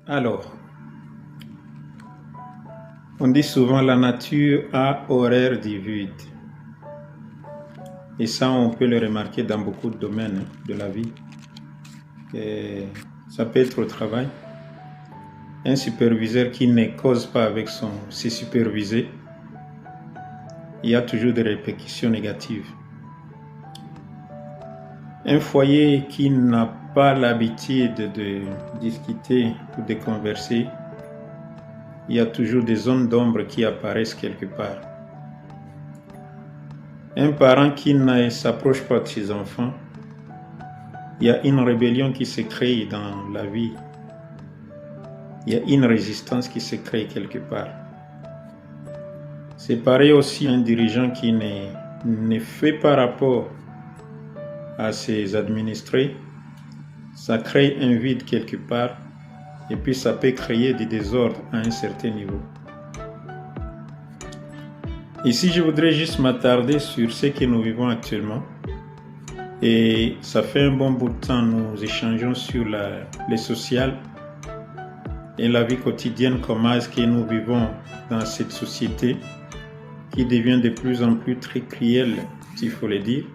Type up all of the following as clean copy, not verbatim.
Alors, on dit souvent la nature a horreur du vide. Et ça, on peut le remarquer dans beaucoup de domaines de la vie. Et ça peut être au travail. Un superviseur qui ne cause pas avec ses supervisés, il y a toujours des répercussions négatives. Un foyer qui n'a pas l'habitude de discuter ou de converser, il y a toujours des zones d'ombre qui apparaissent quelque part. Un parent qui ne s'approche pas de ses enfants, il y a une rébellion qui se crée dans la vie. Il y a une résistance qui se crée quelque part. C'est pareil aussi un dirigeant qui ne fait pas rapport à ses administrés. Ça crée un vide quelque part et puis ça peut créer des désordres à un certain niveau. Ici, je voudrais juste m'attarder sur ce que nous vivons actuellement. Et ça fait un bon bout de temps, nous échangeons sur les sociales et la vie quotidienne, comment est-ce que nous vivons dans cette société qui devient de plus en plus très cruelle, s'il faut le dire.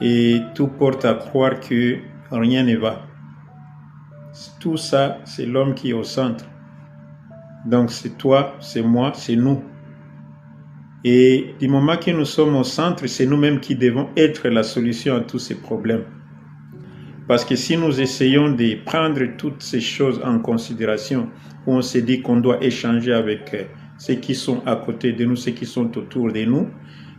Et tout porte à croire que rien ne va. Tout ça, c'est l'homme qui est au centre. Donc c'est toi, c'est moi, c'est nous. Et du moment que nous sommes au centre, c'est nous-mêmes qui devons être la solution à tous ces problèmes. Parce que si nous essayons de prendre toutes ces choses en considération, où on se dit qu'on doit échanger avec ceux qui sont à côté de nous, ceux qui sont autour de nous,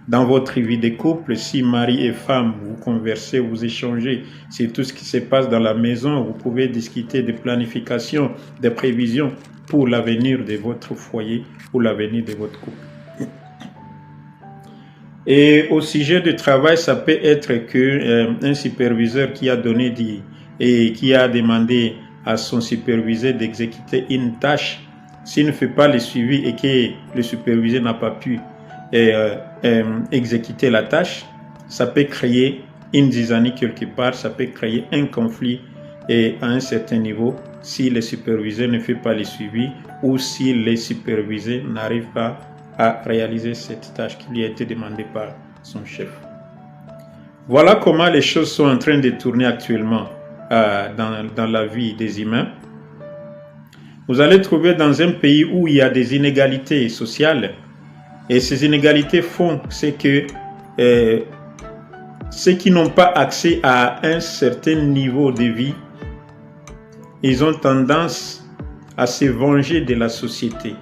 dans votre vie de couple, si mari et femme, vous conversez, vous échangez sur tout ce qui se passe dans la maison, vous pouvez discuter de planification, de prévisions pour l'avenir de votre foyer, pour l'avenir de votre couple. Et au sujet du travail, ça peut être qu'un superviseur qui a donné et qui a demandé à son superviseur d'exécuter une tâche, s'il ne fait pas le suivi et que le superviseur n'a pas pu exécuter la tâche, ça peut créer une zizanie quelque part, ça peut créer un conflit à un certain niveau si le superviseur ne fait pas le suivi ou si le superviseur n'arrive pas à réaliser cette tâche qui lui a été demandée par son chef. Voilà comment les choses sont en train de tourner actuellement dans la vie des humains. Vous allez trouver dans un pays où il y a des inégalités sociales et ces inégalités font que ceux qui n'ont pas accès à un certain niveau de vie, ils ont tendance à se venger de la société.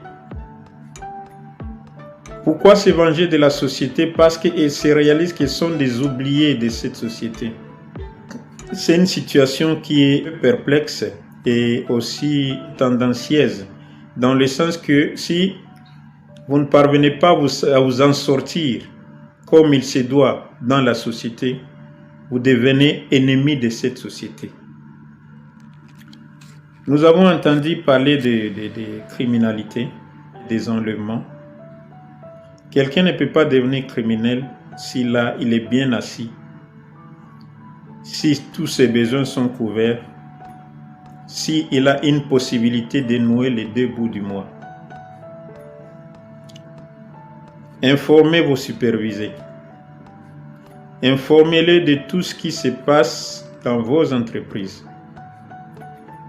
Pourquoi se venger de la société? Parce qu'ils se réalisent qu'ils sont des oubliés de cette société. C'est une situation qui est perplexe et aussi tendancieuse, dans le sens que si vous ne parvenez pas à vous en sortir comme il se doit dans la société, vous devenez ennemi de cette société. Nous avons entendu parler de criminalité, des enlèvements. Quelqu'un ne peut pas devenir criminel s'il est bien assis, si tous ses besoins sont couverts, s'il a une possibilité de nouer les deux bouts du mois. Informez vos supervisés. Informez-les de tout ce qui se passe dans vos entreprises.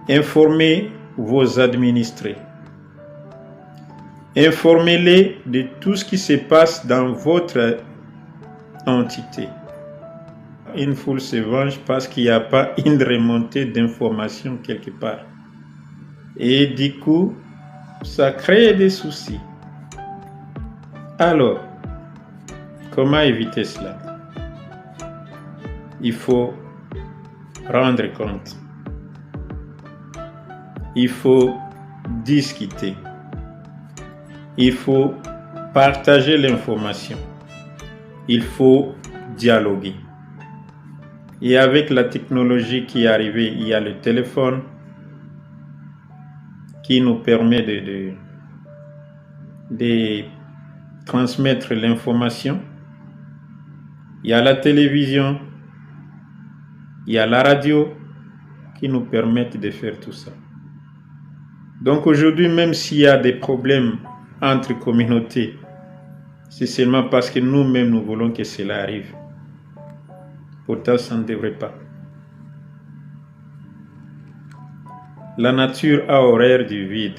Informez vos administrés. Informez-les de tout ce qui se passe dans votre entité. Une foule se venge parce qu'il n'y a pas une remontée d'informations quelque part. Et du coup, ça crée des soucis. Alors, comment éviter cela? Il faut rendre compte. Il faut discuter. Il faut partager l'information. Il faut dialoguer. Et avec la technologie qui est arrivée, il y a le téléphone qui nous permet de transmettre l'information. Il y a la télévision, il y a la radio qui nous permettent de faire tout ça. Donc aujourd'hui, même s'il y a des problèmes entre communautés, c'est seulement parce que nous-mêmes nous voulons que cela arrive. Pourtant, ça ne devrait pas. La nature a horreur du vide.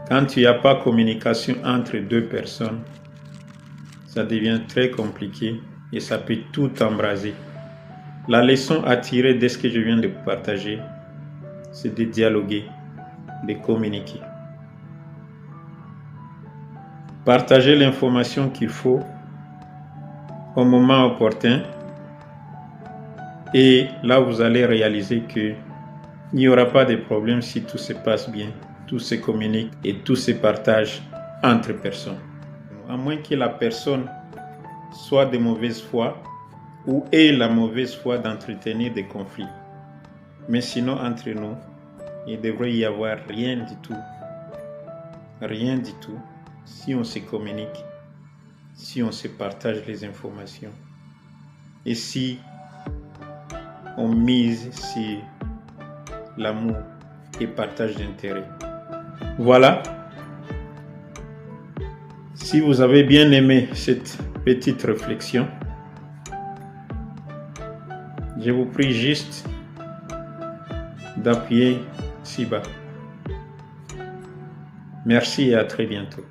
Quand il n'y a pas de communication entre deux personnes, ça devient très compliqué et ça peut tout embraser. La leçon à tirer de ce que je viens de vous partager, c'est de dialoguer, de communiquer. Partagez l'information qu'il faut au moment opportun et là vous allez réaliser qu'il n'y aura pas de problème si tout se passe bien, tout se communique et tout se partage entre personnes. À moins que la personne soit de mauvaise foi ou ait la mauvaise foi d'entretenir des conflits. Mais sinon, entre nous, il ne devrait y avoir rien du tout. Rien du tout si on se communique, si on se partage les informations et si on mise sur l'amour et partage d'intérêt. Voilà. Si vous avez bien aimé cette petite réflexion, je vous prie juste d'appuyer ci-bas. Merci et à très bientôt.